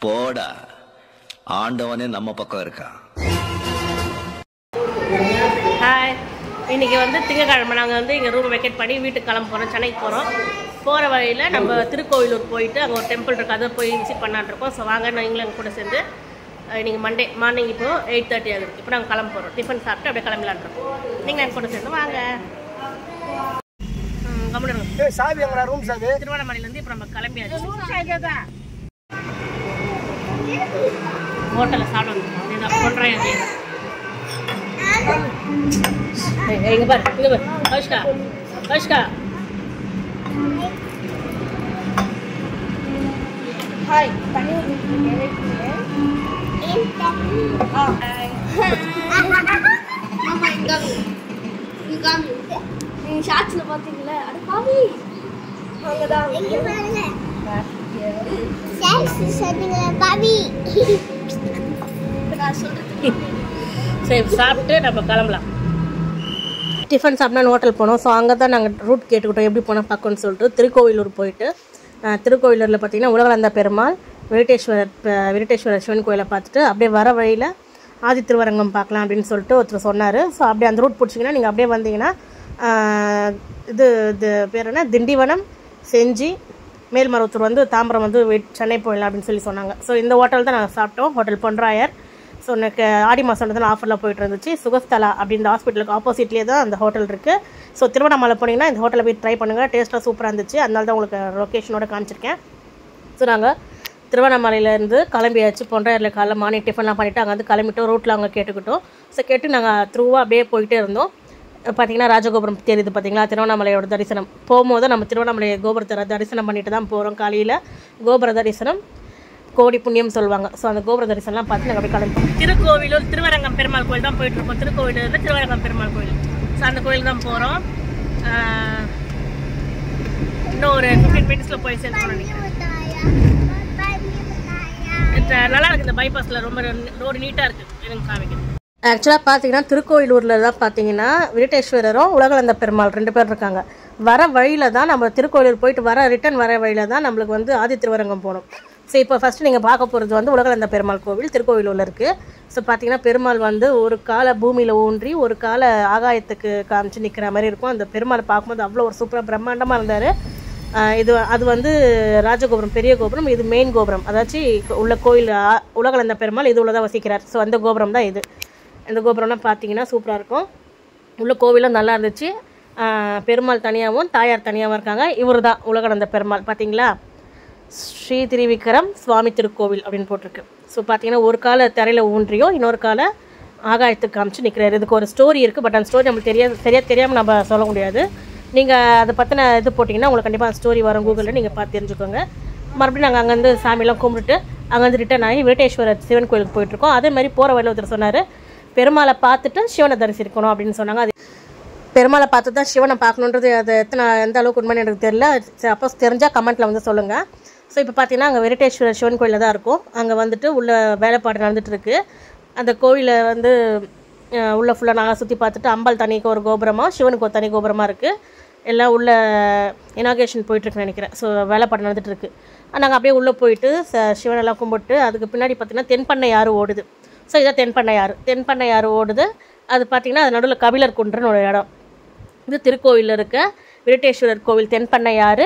போடா, ஆண்டவனே நம்ம பக்கம் இருக்கான். ஹாய், இன்னைக்கு வந்து திங்கக்கிழமை நாங்கள் வந்து எங்கள் ரூம் வெக்கேட் பண்ணி வீட்டுக்கு கிளம்ப போகிறோம். சென்னைக்கு போகிறோம். போகிற வழியில் நம்ம திருக்கோவிலூர் போயிட்டு அங்கே ஒரு டெம்பிள் இருக்குது, அதை போய் விசிட் பண்ணலான்ருக்கோம். ஸோ வாங்க, நீங்களும் எங்கள் கூட சேர்ந்து இன்றைக்கி மண்டே மார்னிங் இப்போ 8:30 ஆகுது. இப்போ நாங்கள் கிளம்ப போகிறோம். டிஃபன் சாப்பிட்டு அப்படியே கிளம்பலான்ருக்கோம். நீங்கள் எங்கள் கூட சேர்ந்து வாங்க. திருவண்ணாமலையிலேருந்து இப்போ நம்ம கிளம்பியாச்சு. ஹோட்டலில் சாப்பிட வந்துருக்கோம். இதுதான் பொன்ராயர். இங்கே பாரு, இங்கே பாரு. கௌஷ்கா, கௌஷ்கா. ஹாய், பண்ணி நீங்க ஷார்ட்ஸ்ல பாத்தீங்களா? அட பாவி, அங்கதான் பாவி. நான் சொல்றேன். சரி, சாப்பிட்டு நம்ம கிளம்பலாம். டிஃபன் சாப்பிட்னா ஹோட்டல் போனோம். ஸோ அங்கே தான் நாங்கள் ரூட் கேட்டுக்கிட்டோம், எப்படி போனால் பார்க்கணும்னு சொல்லிட்டு. திருக்கோவிலூர் போயிட்டு திருக்கோவிலூரில் பார்த்தீங்கன்னா உலகளந்த பெருமாள், விருட்டேஸ்வரர் சிவன் கோயிலை பார்த்துட்டு அப்படியே வர வழியில் ஆதி திருவரங்கம் பார்க்கலாம் அப்படின்னு சொல்லிட்டு ஒருத்தர் சொன்னார். ஸோ அப்படியே அந்த ரூட் பிடிச்சிங்கன்னா நீங்கள் அப்படியே வந்தீங்கன்னா இது பேர் என்ன, திண்டிவனம், செஞ்சி, மேல்மருவத்தூர் வந்து தாம்பரம் வந்து சென்னை போயிடலாம் அப்படின்னு சொல்லி சொன்னாங்க. ஸோ இந்த ஹோட்டல் தான் நாங்கள் சாப்பிட்டோம், ஹோட்டல் பொன்ராயர். ஸோ எனக்கு ஆடி மாதம் தான் ஆஃபரில் போயிட்டு இருந்துச்சு. சுகஸ்தலா அப்படின்ற ஹாஸ்பிட்டலுக்கு ஆப்போசிட்லேயே தான் அந்த ஹோட்டல் இருக்குது. ஸோ திருவண்ணாமலை போனீங்கன்னா இந்த ஹோட்டலில் போய் ட்ரை பண்ணுங்கள், டேஸ்ட்டாக சூப்பராக இருந்துச்சு. அதனால தான் உங்களுக்கு லொக்கேஷனோட காமிச்சிருக்கேன். ஸோ நாங்கள் திருவண்ணாமலையிலேருந்து கிளம்பியாச்சு. பொன்ராயரில் காலைல மார்னிங் டிஃபன்லாம் பண்ணிவிட்டு அங்கே வந்து கிளம்பிட்டோம். ரூட்டில் அங்கே கேட்டுக்கிட்டோம். ஸோ கேட்டு நாங்கள் த்ரூவாக அப்படியே போயிட்டே இருந்தோம். பார்த்திங்கன்னா ராஜகோபுரம் தெரியுது பார்த்திங்களா, திருவண்ணாமலையோட தரிசனம். போகும்போது நம்ம திருவண்ணாமலை கோபுரத்தை தரிசனம் பண்ணிட்டு தான் போகிறோம். காலையில் கோபுர தரிசனம் கோடி புண்ணியம் சொல்லுவாங்க. ஸோ அந்த கோபுர தரிசனம்லாம் பார்த்து நாங்கள் போய் கிளம்பி திருக்கோவிலூர் திருவரங்கம் பெருமாள் கோயில் தான் போயிட்டுருக்கோம். திருக்கோவிலூர் திருவரங்கம் பெருமாள் கோயில். ஸோ அந்த கோயில் தான் போகிறோம். இன்னும் ஒரு 15 மினிட்ஸில் போய் சேர்ந்து நினைக்கிறேன். நல்லா இருக்குது இந்த பைபாஸில், ரொம்ப ரோடு நீட்டாக இருக்குது. எனக்கு காமிக்குது. ஆக்சுவலாக பார்த்தீங்கன்னா திருக்கோயிலூரில் தான் பார்த்தீங்கன்னா விருட்டேஸ்வரரும் உலகளந்த பெருமாள் 2 பேர் இருக்காங்க. வர வழியில் தான் நம்ம திருக்கோயிலூர் போயிட்டு ரிட்டர்ன் வர வழியில் தான் நம்மளுக்கு வந்து ஆதி திருவரங்கம் போகணும். ஸோ இப்போ ஃபஸ்ட்டு நீங்கள் பார்க்க போகிறது வந்து உலகளந்த பெருமாள் கோவில் திருக்கோவிலூரில் இருக்குது. ஸோ பார்த்தீங்கன்னா பெருமாள் வந்து ஒரு காலை பூமியில் ஊன்றி ஒரு காலை ஆகாயத்துக்கு காமிச்சு நிற்கிற மாதிரி இருக்கும். அந்த பெருமாளை பார்க்கும்போது அவ்வளோ ஒரு சூப்பராக பிரம்மாண்டமாக இருந்தார். அது வந்து ராஜகோபுரம், பெரிய கோபுரம். இது மெயின் கோபுரம், அதாச்சும் உள்ள கோயில் உலகளந்த பெருமாள் இது உள்ளதான் வசிக்கிறார். ஸோ அந்த கோபுரம் தான் இது. இந்த கோபுரம்லாம் பார்த்தீங்கன்னா சூப்பராக இருக்கும். உள்ள கோவிலும் நல்லா இருந்துச்சு. பெருமாள் தனியாகவும் தாயார் தனியாகவும் இருக்காங்க. இவர் தான் உலகளந்த பெருமாள். பார்த்தீங்களா, ஸ்ரீ திரிவிக்ரம் சுவாமி திருக்கோவில் அப்படின்னு போட்டிருக்கு. ஸோ பார்த்தீங்கன்னா ஒரு காலை தரையில் ஊன்றியும் இன்னொரு காலை ஆகாயத்துக்கு காமிச்சு நிற்கிறாரு. இதுக்கு ஒரு ஸ்டோரி இருக்குது. பட் அந்த ஸ்டோரி நம்மளுக்கு தெரியாமல் நம்ம சொல்ல முடியாது. நீங்கள் அதை பற்றின இது போட்டிங்கன்னா உங்களுக்கு கண்டிப்பாக அந்த ஸ்டோரி வரும். கூகுளில் நீங்கள் பார்த்து தெரிஞ்சுக்கோங்க. மறுபடியும் நாங்கள் அங்கேருந்து சாமியெல்லாம் கும்பிட்டுட்டு அங்கேருந்து ரிட்டர்ன் ஆகி விருட்டேஸ்வரர் சிவன் கோயிலுக்கு போயிட்டுருக்கோம். அதே மாதிரி போகிற வழியில் ஒருத்தர் சொன்னார், பெருமாளை பார்த்துட்டு சிவனை தரிசிக்கணும் அப்படின்னு சொன்னாங்க. அது பெருமாளை பார்த்து தான் சிவனை பார்க்கணுன்றது அது எந்த அளவுக்கு உண்மைன்னு எனக்கு தெரியல. அப்போஸ் தெரிஞ்சால் கமெண்ட்டில் வந்து சொல்லுங்கள். ஸோ இப்போ பார்த்தீங்கன்னா அங்கே விருட்டேஸ்வரர் சிவன் கோயிலில் தான் இருக்கும். அங்கே வந்துட்டு உள்ள வேலைப்பாடு நடந்துகிட்ருக்கு. அந்த கோவிலை வந்து உள்ளே ஃபுல்லாக நாங்கள் சுற்றி பார்த்துட்டு அம்பாள் தனிக்கு ஒரு கோபுரமாக, சிவனுக்கு ஒரு தனி கோபுரமாக இருக்குது. எல்லாம் உள்ள இனாகேஷன் போயிட்டுருக்குன்னு நினைக்கிறேன். ஸோ வேலைப்பாடு நடந்துகிட்ருக்கு. நாங்கள் அப்படியே உள்ளே போயிட்டு சிவனெல்லாம் கும்பிட்டு அதுக்கு பின்னாடி பார்த்திங்கன்னா தென்பண்ணையாறு ஓடுது. ஸோ இதான் தென்பண்ணையாறு ஓடுது. அது பார்த்திங்கன்னா அது நடுவில் கபிலர் குன்றுன்னு ஒரு இடம். இது திருக்கோவிலில் இருக்க விருட்டேஸ்வரர் கோவில் தென்பண்ணையாறு.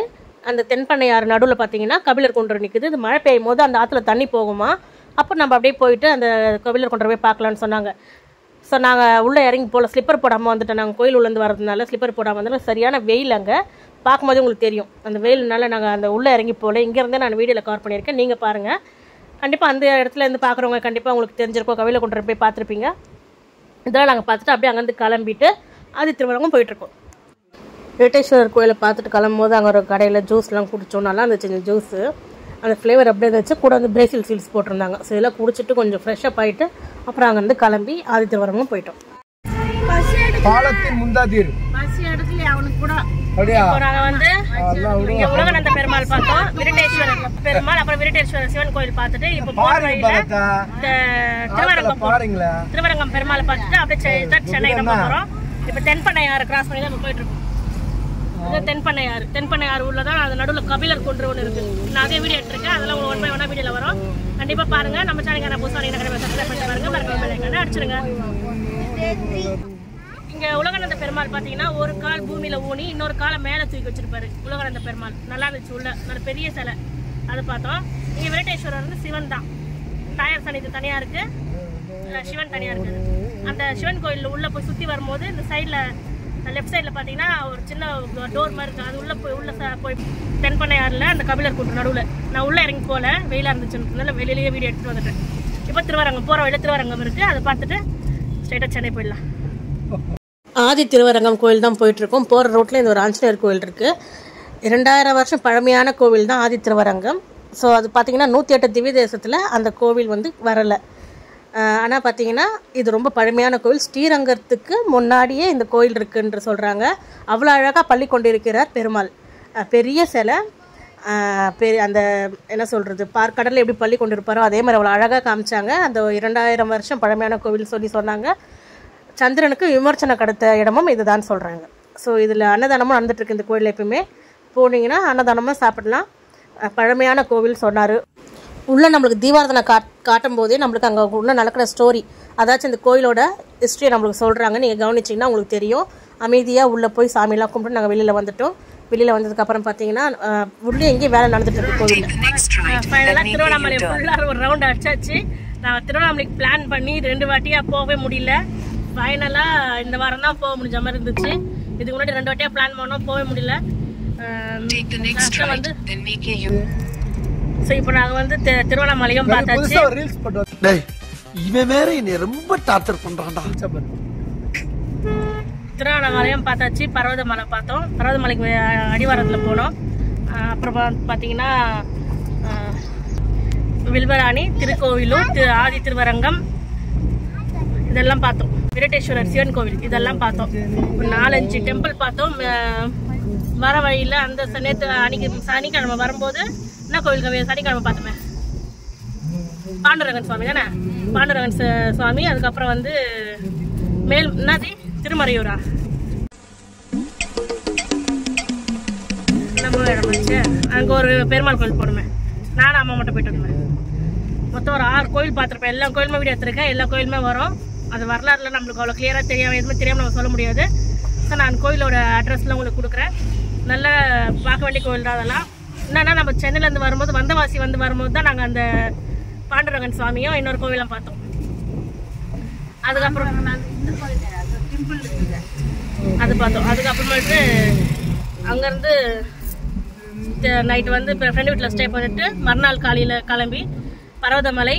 அந்த தென்பண்ணையாறு நடுவில் பார்த்திங்கன்னா கபிலர் குன்று நிற்குது. இது மழை பெய்யும் போது அந்த ஆற்றுல தண்ணி போகுமா, அப்போ நம்ம அப்படியே போயிட்டு அந்த கபிலர் குன்றை போய் பார்க்கலான்னு சொன்னாங்க. ஸோ நாங்கள் உள்ளே இறங்கி போல் ஸ்லிப்பர் போடாமல் வந்துட்டோம். நாங்கள் கோயில் உள்ளேருந்து வரதுனால ஸ்லிப்பர் போடாமல் வந்தாலும் சரியான வெயில். அங்கே பார்க்கும்போது உங்களுக்கு தெரியும் அந்த வெயில்னால நாங்கள் அந்த உள்ளே இறங்கி போகல. இங்கேருந்தே நான் வீடியோவில் கவர் பண்ணியிருக்கேன், நீங்கள் பாருங்கள். கண்டிப்பாக அந்த இடத்துல இருந்து பார்க்குறவங்க கண்டிப்பாக உங்களுக்கு தெரிஞ்சிருக்கோம். கபிலர் குன்றை போய் பார்த்துருப்பீங்க. இதெல்லாம் நாங்கள் பார்த்துட்டு அப்படியே அங்கேருந்து கிளம்பிட்டு ஆதி திருவரங்கம் போயிட்டுருக்கோம். விருட்டேஸ்வரர் கோயிலை பார்த்துட்டு கிளம்பும்போது அங்கே ஒரு கடையில் ஜூஸ்லாம் குடித்தோம். நல்லா இருந்துச்சு இந்த ஜூஸு. அந்த ஃப்ளேவர் அப்படியே இருந்துச்சு. கூட வந்து பிரேசில் சீல்ஸ் போட்டிருந்தாங்க. ஸோ இதெல்லாம் குடிச்சிட்டு கொஞ்சம் ஃப்ரெஷ்ஷப் ஆகிட்டு அப்புறம் அங்கேருந்து கிளம்பி ஆதி திருவரங்கம் போயிட்டோம். பாலத்தின் முந்தாதீர் பசி இடத்துல அவனுக்கு கூட நாங்கள் வந்து உலகளந்த பெருமாள் பார்த்தோம், விருட்டேஸ்வரர் பெருமாள், அப்புறம் விருட்டேஸ்வரர் சிவன் கோயில் பார்த்துட்டு இப்போ திருவரங்கம் பெருமாளை பார்த்துட்டு அப்படியே சென்னை தான் போகிறோம். இப்போ தென்பண்ணையாறு கிராஸ் பண்ணி தான் போயிட்டு இருக்கோம். இது தென்பண்ணையாறு உள்ள தான் அது நடுவில் கபிலர் குன்று ஒன்று இருக்குது. நான் அதே வீடியோ எடுத்துருக்கேன். அதெல்லாம் உங்களுக்கு 1 by 1 வீடியோவில் வரும். கண்டிப்பாக பாருங்கள். நம்ம சேனலுக்கான புதுசாக சப்ஸ்கிரைப் பண்ணி பாருங்கள். மறக்காம அடிச்சிருங்க. இங்கே உலகானந்த பெருமாள் பார்த்தீங்கன்னா ஒரு கால் பூமியில் ஊனி இன்னொரு காலை மேலே தூக்கி வச்சிருப்பாரு. உலகானந்த பெருமாள் நல்லா இருந்துச்சு. உள்ள நல்ல பெரிய சிலை அதை பார்த்தோம். இங்கே விரட்டேஸ்வரர் வந்து சிவன் தான். தாயார் சன்னிதி தனியாக இருக்குது, சிவன் தனியாக இருக்குது. அந்த சிவன் கோயிலில் உள்ளே போய் சுற்றி வரும்போது இந்த சைடில் லெஃப்ட் சைடில் பார்த்தீங்கன்னா ஒரு சின்ன டோர் மாதிரி இருக்குது. அது உள்ளே போய் தென்பண்ணையாறில் அந்த கபிலர் கூட்டு நடுவில் நான் உள்ளே இறங்கி போகல, வெயிலாக இருந்துச்சுன்றதுனால வெளியிலேயே வீடியோ எடுத்துகிட்டு வந்துட்டேன். இப்போ திருவரங்கம் போகிற வழியில் திருவரங்கம் இருக்குது. அதை பார்த்துட்டு ஸ்ட்ரைட்டாக சென்னை போயிடலாம். ஆதி திருவரங்கம் கோயில் தான் போயிட்டுருக்கோம். போகிற ரோட்டில் இந்த ஒரு ஆஞ்சநேயர் கோயில் இருக்குது. 2000 வருஷம் பழமையான கோவில் தான் ஆதி திருவரங்கம். ஸோ அது பார்த்திங்கன்னா 108 திவ்ய தேசத்தில் அந்த கோவில் வந்து வரலை. ஆனால் பார்த்தீங்கன்னா இது ரொம்ப பழமையான கோவில். ஸ்ரீரங்கத்துக்கு முன்னாடியே இந்த கோயில் இருக்குன்ற சொல்கிறாங்க. அவ்வளோ அழகாக பள்ளி கொண்டிருக்கிறார் பெருமாள். பெரிய சிலை, அந்த என்ன சொல்கிறது, கடலில் எப்படி பள்ளி கொண்டிருப்பாரோ அதே மாதிரி அவ்வளோ அழகாக காமிச்சாங்க. அந்த 2000 வருஷம் பழமையான கோவில் சொன்னாங்க. சந்திரனுக்கு விமர்சனம் கடத்த இடமும் இதுதான் சொல்கிறாங்க. ஸோ இதில் அன்னதானமும் நடந்துட்டுருக்கு. இந்த கோயிலில் எப்பவுமே போனீங்கன்னா அன்னதானமும் சாப்பிடலாம். பழமையான கோவில் சொன்னார். உள்ளே நம்மளுக்கு தீபாரதனை காட்டும் போதே நம்மளுக்கு அங்கே உள்ள நடக்கிற ஸ்டோரி, அதாச்சும் இந்த கோயிலோட ஹிஸ்ட்ரியை நம்மளுக்கு சொல்கிறாங்க. நீங்கள் கவனிச்சிங்கன்னா உங்களுக்கு தெரியும். அமைதியாக உள்ளே போய் சாமியெல்லாம் கும்பிட்டு நாங்கள் வெளியில் வந்துட்டோம். வெளியில் வந்ததுக்கப்புறம் பார்த்தீங்கன்னா உள்ளே எங்கேயும் வேலை நடந்துட்டு இருக்கு கோவிலில். ஃபைனலாக திருவண்ணாமலை ஃபுல்லாக ஒரு ரவுண்ட் அடிச்சாச்சு. நான் திருவண்ணாமலைக்கு பிளான் பண்ணி 2 வாட்டியாக போகவே முடியல. ஃபைனலாக இந்த வாரம் தான் போக முடிஞ்ச மாதிரி இருந்துச்சு. இதுக்கு முன்னாடி 2 வாட்டியாக பிளான் பண்ணோம், போகவே முடியல. வந்து ஸோ இப்போ நாங்கள் வந்து திருவண்ணாமலையும் பார்த்தாச்சு. இவன் வேற என்னை ரொம்ப டார்ச்சர் பண்றான்டா. திருவண்ணாமலையும் பார்த்தாச்சு. பர்வதமலை பார்த்தோம். பர்வதமலைக்கு அடிவாரத்தில் போனோம். அப்புறம் பார்த்தீங்கன்னா வில்வராணி, திருக்கோவிலூர், ஆதி திருவரங்கம் இதெல்லாம் பார்த்தோம். விரட்டேஸ்வரர் சிவன் கோவில் இதெல்லாம் பார்த்தோம். ஒரு 4-5 டெம்பிள் பார்த்தோம். வர வழியில் அந்த நேற்று அன்னைக்கு சனிக்கிழமை வரும்போது என்ன கோவில் சனிக்கிழமை பார்த்தோமே, பாண்டுரங்கன் சுவாமி தானே, பாண்டுரங்கன் சுவாமி. அதுக்கப்புறம் வந்து என்னது திருமறையூரா நம்ம இடம் வச்சு அங்கே ஒரு பெருமாள் கோயில் போடுமே. நானும் அம்மா மட்டும் போயிட்டு வந்தேன். மொத்தம் ஒரு 6 கோயில் பார்த்துருப்பேன். எல்லா கோயிலுமே வீடியோ எடுத்துருக்கேன். எல்லா கோயிலுமே வரும். அது வரலாறுல நம்மளுக்கு அவ்வளோ கிளியராக தெரியாமல் எதுவுமே தெரியாமல் நம்ம சொல்ல முடியாது. ஸோ நான் கோயிலோட அட்ரஸ்லாம் உங்களுக்கு கொடுக்குறேன். நல்லா பார்க்க வேண்டிய கோயில் தான் அதெல்லாம். என்னன்னா நம்ம சென்னையிலேருந்து வரும்போது வந்தவாசி வரும்போது தான் நாங்கள் அந்த பாண்டுரங்கன் சுவாமியும் இன்னொரு கோவிலாம் பார்த்தோம். அதுக்கப்புறம் அது பார்த்தோம். அதுக்கப்புறமேட்டு அங்கேருந்து நைட்டு வந்து இப்போ ஃப்ரெண்டு வீட்டில் ஸ்டே பண்ணிவிட்டு மறுநாள் காலையில் கிளம்பி பர்வதமலை,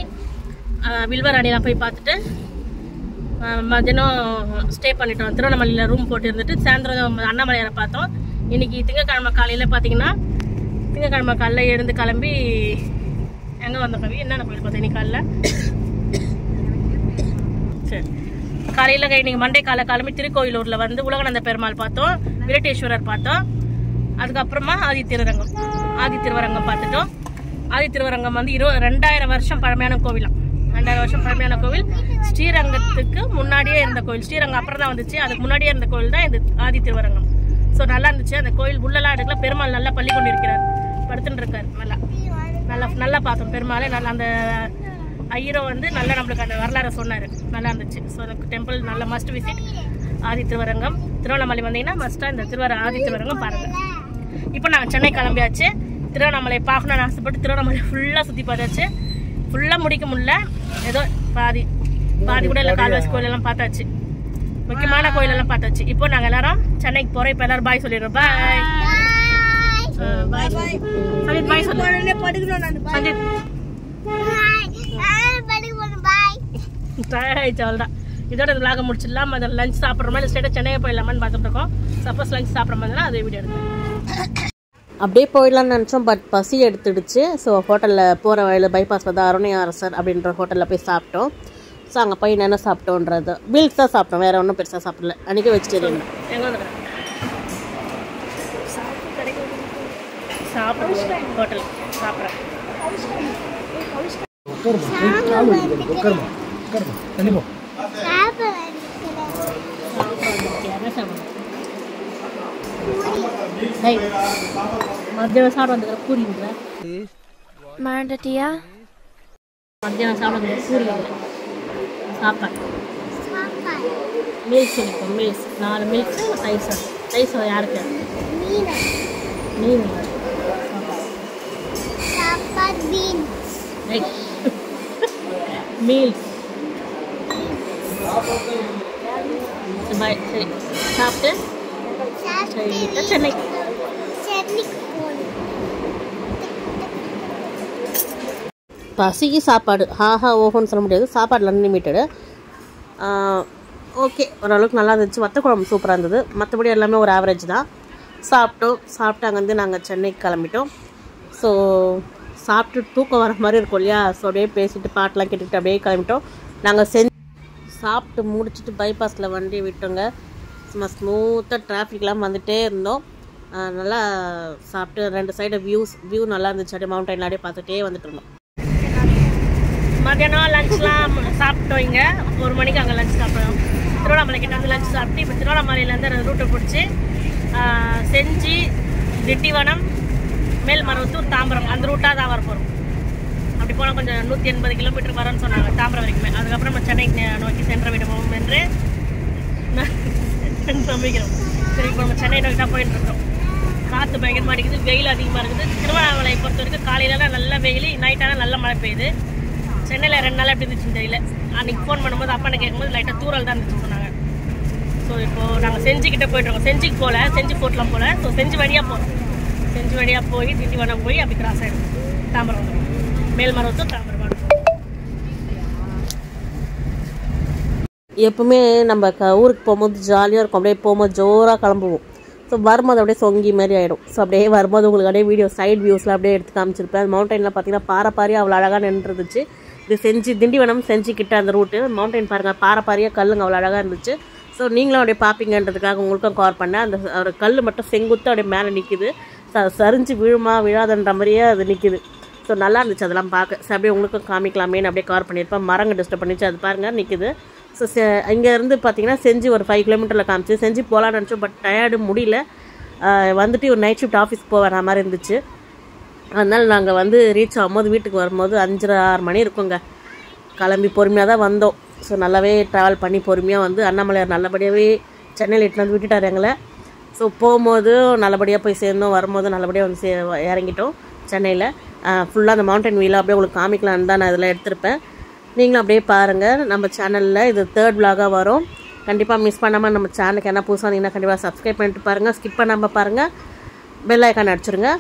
வில்வராணிலாம் போய் பார்த்துட்டு மதியானம் ஸ்டே பண்ணிட்டோம். திருவண்ணாமலையில் ரூம் போட்டு இருந்துட்டு சாயந்தரம் அண்ணாமலையாரை பார்த்தோம். இன்றைக்கி திங்கக்கிழமை காலையில் பார்த்தீங்கன்னா திங்கக்கிழமை காலையில் எழுந்து கிளம்பி எங்கே வந்தோம் கவி, என்னென்ன கோயில் பார்த்தோம் இன்னைக்கு காலையில். சரி, காலையில் இன்றைக்கி மண்டே கிளம்பி திருக்கோயிலூரில் வந்து உலகானந்த பெருமாள் பார்த்தோம், விரட்டேஸ்வரர் பார்த்தோம். அதுக்கப்புறமா ஆதி திருவரங்கம் பார்த்துட்டோம். ஆதி திருவரங்கம் வந்து 2000 வருஷம் பழமையான கோவிலாம். 2000 வருஷம் பழமையான கோவில். ஸ்ரீரங்கத்துக்கு முன்னாடியே இருந்த கோவில். ஸ்ரீரங்கம் அப்புறம் தான் வந்துச்சு. அதுக்கு முன்னாடியே இருந்த கோவில் தான் இது ஆதி திருவரங்கம். ஸோ நல்லா இருந்துச்சு. அந்த கோயில் உள்ளெல்லாம் எடுக்கல. பெருமாள் நல்லா பள்ளி கொண்டு இருக்கிறார், படுத்துட்டு இருக்கார். நல்லா பார்த்தோம் பெருமாளை. நல்லா அந்த ஐயரோ வந்து நல்லா நம்மளுக்கு அந்த வரலாறு சொன்னார். நல்லா இருந்துச்சு. ஸோ அந்த டெம்பிள் நல்ல மஸ்ட் விசிட். ஆதி திருவரங்கம் திருவண்ணாமலை வந்தீங்கன்னா மஸ்ட்டாக இந்த ஆதி திருவரங்கம் பாருங்கள். இப்போ நாங்கள் சென்னை கிளம்பியாச்சு. திருவண்ணாமலை பார்க்கணும்னு ஆசைப்பட்டு திருவண்ணாமலை ஃபுல்லாக சுற்றி பார்த்தாச்சு. ஃபுல்லாக முடிக்க முடியல, ஏதோ பாதி கூட இல்லை. கால்வாசி கோயிலெல்லாம் பார்த்தாச்சு, முக்கியமான கோயிலெல்லாம் பார்த்தாச்சு. இப்போ நாங்கள் எல்லாரும் சென்னைக்கு போகிறோம். இப்போ எல்லாரும் பாய் சொல்லிடுறோம். பாய் பாய் சஞ்சித், பாய் சொல்லு சஞ்சித். அவ்வளோதான், இதோட இந்த விளாக முடிச்சிடலாம். அதை லஞ்ச் சாப்பிட்ற மாதிரி ஸ்ட்ரெயிட்டாக சென்னையை போயிடலாமான்னு பார்த்துட்டு இருக்கோம். சப்போஸ் லஞ்ச் சாப்பிட்ற மாதிரி அதை வீடியோ எடுத்தேன். அப்படியே போயிடலான்னு நினச்சோம், பட் பசி எடுத்துடுச்சு. ஸோ ஹோட்டலில் போகிற வழியில் பைபாஸில் தான் அருணை அரசர் அப்படின்ற ஹோட்டலில் போய் சாப்பிட்டோம். ஸோ அங்கே போய் என்னென்ன சாப்பிட்டோன்றது மீல்ஸ் தான் சாப்பிட்டோம், வேறு ஒன்றும் பெருசாக சாப்பிடல. அன்றைக்கி வெஜிடேரியன் சாப்பிட்றேன். ஹோட்டல் சாப்பிட்றேன். சாப்பிட மத்தியானம் சாப்பிட வந்துக்கிற பூரிங்களா மறந்துட்டியா? மத்தியானம் சாப்பிட வந்துக்கிற பூரி இல்லை சாப்பாடு மீல்ஸ் இருக்கும். மீல்ஸ் 4 மீல்ஸு தயிர் சாதம். தயிர் சாதம் யாருக்கு? மீன் மீல்ஸ். சரி சாப்பிட்டு சென்னை பசிக்கு சாப்பாடு ஹாஹா ஓஹோன்னு சொல்ல முடியாது. சாப்பாடு அன்லிமிட்டடு. ஓகே, ஓரளவுக்கு நல்லா இருந்துச்சு. வத்த குழம்பு சூப்பராக இருந்தது. மற்றபடி எல்லாமே ஒரு ஆவரேஜ் தான். சாப்பிட்டு அங்கேருந்து நாங்கள் சென்னைக்கு கிளம்பிட்டோம். ஸோ சாப்பிட்டு தூக்கம் வர மாதிரி இருக்கும் இல்லையா? ஸோ அப்படியே பேசிட்டு பாட்டெலாம் கேட்டுக்கிட்டு அப்படியே கிளம்பிட்டோம். நாங்கள் சாப்பிட்டு முடிச்சுட்டு பைபாஸில் வண்டி விட்டோங்க. சும்மா ஸ்மூத்தாக டிராஃபிக்லாம் வந்துகிட்டே இருந்தோம். நல்லா சாப்பிட்டு 2 சைடு வியூ நல்லா இருந்துச்சு. அப்படியே மவுண்டைன் அப்படியே பார்த்துட்டே வந்துட்டு இருந்தோம். மத்தியானம் லஞ்ச்லாம் சாப்பிட்டோம். இங்கே 1 மணிக்கு அங்கே லஞ்ச் சாப்பிட்டோம். திருவண்ணாமலை கிட்ட வந்து லஞ்ச் சாப்பிட்டு இப்போ திருவண்ணாமலையிலேருந்து ரூட்டை பிடிச்சி செஞ்சி, திண்டிவனம், மேல்மருவத்தூர், தாம்பரம் அந்த ரூட்டாக தான் வர போகிறோம். அப்படி போனால் கொஞ்சம் 180 கிலோமீட்டர் வரேன்னு சொன்னாங்க தாம்பரம் வரைக்குமே. அதுக்கப்புறம் நம்ம சென்னைக்கு நோக்கி சென்ற விடுவோம் என்று நம்பிக்கிறோம். சரி, இப்போ நம்ம சென்னை நோக்கி தான் போயிட்டு இருக்கோம். காற்று பயங்கரமாக அடிக்குது, வெயில் அதிகமாக இருக்குது. திருவண்ணாமலையை பொறுத்த வரைக்கும் காலையிலலாம் நல்ல வெயில், நைட்டாலாம் நல்ல மழை பெய்யுது. சென்னையில் 2 நாள் எப்படி இருந்துச்சுன்னு தெரியல. அன்றைக்கி ஃபோன் பண்ணும்போது அப்பாட்ட கேட்கும்போது லைட்டாக தூரல் தான் இருந்துச்சு சொன்னாங்க. ஸோ இப்போது நாங்கள் செஞ்சிக்கிட்டே போய்ட்டுருக்கோம். செஞ்சிக்கு போகல, செஞ்சி ஃபோர்ட்லாம் போகல. ஸோ செஞ்சி வழியாக போகிறோம். செஞ்சி வழியாக போய் திண்டிவனம் போய் அப்படி கிராஸ் ஆகிடும் தாம்பரம் வந்துடும். மேல்மருவத்தூர் தாம்பரம். எப்பவுமே நம்ம ஊருக்கு போகும்போது ஜாலியாக இருக்கும். அப்படியே போகும்போது ஜோராக கிளம்புவோம். ஸோ வரும்போது அப்படியே சொங்கி மாதிரி ஆகிடும். ஸோ அப்படியே வரும்போது உங்களுக்கு அப்படியே வீடியோ சைட் வியூஸ்லாம் அப்படியே எடுத்து காமிச்சிருப்பேன். அது மவுண்டனில் பார்த்தீங்கன்னா பாறைப்பாரியாக அவ்வளோ அழகாக நின்றுருந்துச்சு. இது செஞ்சி திண்டிவனம் செஞ்சிக்கிட்ட அந்த ரூட்டு மவுண்டைன் பாருங்கள், பாறைப்பாரியாக கல்லுங்க அவ்வளோ அழகாக இருந்துச்சு. ஸோ நீங்களும் அப்படியே பார்ப்பீங்கன்றதுக்காக உங்களுக்கும் கவர் பண்ணேன். அந்த ஒரு கல் மட்டும் செங்குத்து அப்படியே மேலே நிற்கிது. சரிஞ்சு விழாதன்ற மாதிரியே அது நிற்கிது. ஸோ நல்லா இருந்துச்சு அதெல்லாம் பார்க்க. ஸோ அப்படியே உங்களுக்கும் காமிக்கலாமேன்னு அப்படியே கவர் பண்ணியிருப்பேன். மரங்க டிஸ்டர்ப் பண்ணிச்சு, அது பாருங்கள் நிற்கிது. ஸோ இங்கேருந்து பார்த்தீங்கன்னா செஞ்சி ஒரு 5 கிலோமீட்டரில் காமிச்சு செஞ்சு போகலான்னு நினச்சோம். பட் டயர்டு முடியல. வந்துட்டு ஒரு நைட் ஷிஃப்ட் ஆஃபீஸ் போக வர மாதிரி இருந்துச்சு. அதனால் நாங்கள் வந்து ரீச் ஆகும்போது வீட்டுக்கு வரும்போது 5-6 மணி இருக்குங்க. கிளம்பி பொறுமையாக தான் வந்தோம். ஸோ நல்லாவே ட்ராவல் பண்ணி பொறுமையாக வந்து அண்ணாமலையார் நல்லபடியாகவே சென்னையில் இட்டு வந்து விட்டுட்டார் எங்களை. ஸோ போகும்போது நல்லபடியாக போய் சேர்ந்தோம், வரும்போது நல்லபடியாக வந்து இறங்கிட்டோம் சென்னையில். ஃபுல்லாக அந்த மவுண்டன் வியூவில் அப்படியே உங்களுக்கு காமிக்கலான்னு தான் நான் இதில் எடுத்திருப்பேன். நீங்களும் அப்படியே பாருங்கள். நம்ம சேனலில் இது 3rd vlog-ஆக வரும். கண்டிப்பாக மிஸ் பண்ணாமல் நம்ம சேனலுக்கு என்ன புதுசாக இருந்தீங்கன்னா கண்டிப்பாக சப்ஸ்கிரைப் பண்ணிட்டு பாருங்கள். ஸ்கிப் பண்ணாமல் பாருங்கள். பெல் ஐக்கான் அடிச்சுருங்க.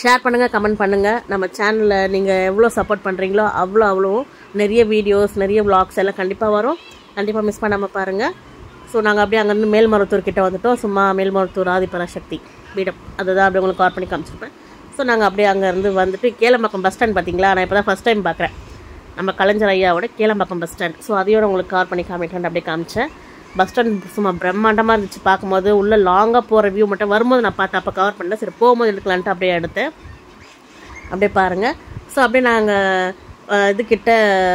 ஷேர் பண்ணுங்கள், கமெண்ட் பண்ணுங்கள். நம்ம சேனலில் நீங்கள் எவ்வளோ சப்போர்ட் பண்ணுறீங்களோ அவ்வளோ நிறைய வீடியோஸ், நிறைய vlogs எல்லாம் கண்டிப்பாக வரும். கண்டிப்பாக மிஸ் பண்ணாமல் பாருங்கள். ஸோ நாங்கள் அப்படியே அங்கேருந்து மேல்மருவத்தூர் கிட்டே வந்துவிட்டோம். சும்மா மேல்மருவத்தூர் ஆதிபராசக்தி பீடம் அதுதான் அப்படியே உங்களுக்கு கவர் பண்ணி காமிச்சிருப்பேன். ஸோ நாங்கள் அப்படியே அங்கேருந்து வந்துட்டு கேளம்பாக்கம் பஸ் ஸ்டாண்ட் பார்த்தீங்களா, நான் இப்போ தான் ஃபஸ்ட் டைம் பார்க்குறேன். நம்ம கலைஞர் ஐயாவோட கேளம்பாக்கம் பஸ் ஸ்டாண்ட். ஸோ அதையோட உங்களுக்கு கவர் பண்ணி காமிட்டேன் அப்படியே காமிச்சேன். பஸ் ஸ்டாண்ட் சும்மா பிரம்மாண்டமாக இருந்துச்சு பார்க்கும்போது. உள்ளே லாங்காக போகிற வியூ மட்டும் வரும்போது நான் பார்த்தேன், அப்போ கவர் பண்ணல. சரி போகும்போது எடுக்கலான்ட்டு அப்படியே எடுத்தேன். அப்படியே பாருங்கள். ஸோ அப்படியே நாங்கள் இதுக்கிட்ட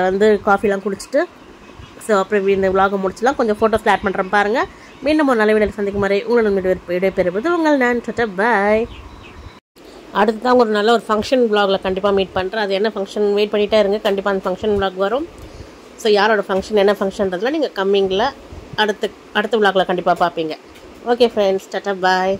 வந்து காஃபிலாம் குடிச்சிட்டு ஸோ அப்புறம் இந்த விலாகை முடிச்சுலாம் கொஞ்சம் ஃபோட்டோஸ் ஆட் பண்ணுறேன் பாருங்கள். மீண்டும் ஒரு நல்ல வீடியோவில் சந்திக்கும் வரை உங்களை விடைபெறுவது உங்கள் நான் பாய். அடுத்து தான் ஒரு நல்ல ஒரு ஃபங்க்ஷன் விலாகில் கண்டிப்பாக மீட் பண்ணுறேன். அது என்ன ஃபங்க்ஷன் வெயிட் பண்ணிகிட்டே இருங்க. கண்டிப்பாக அந்த ஃபங்க்ஷன் விலாக் வரும். ஸோ யாரோட ஃபங்க்ஷன் என்ன ஃபங்க்ஷன்றதுல நீங்கள் கம்மிங்கில் அடுத்த விலாகில் கண்டிப்பாக பார்ப்பீங்க. ஓகே ஃப்ரெண்ட்ஸ், டாடா பாய்.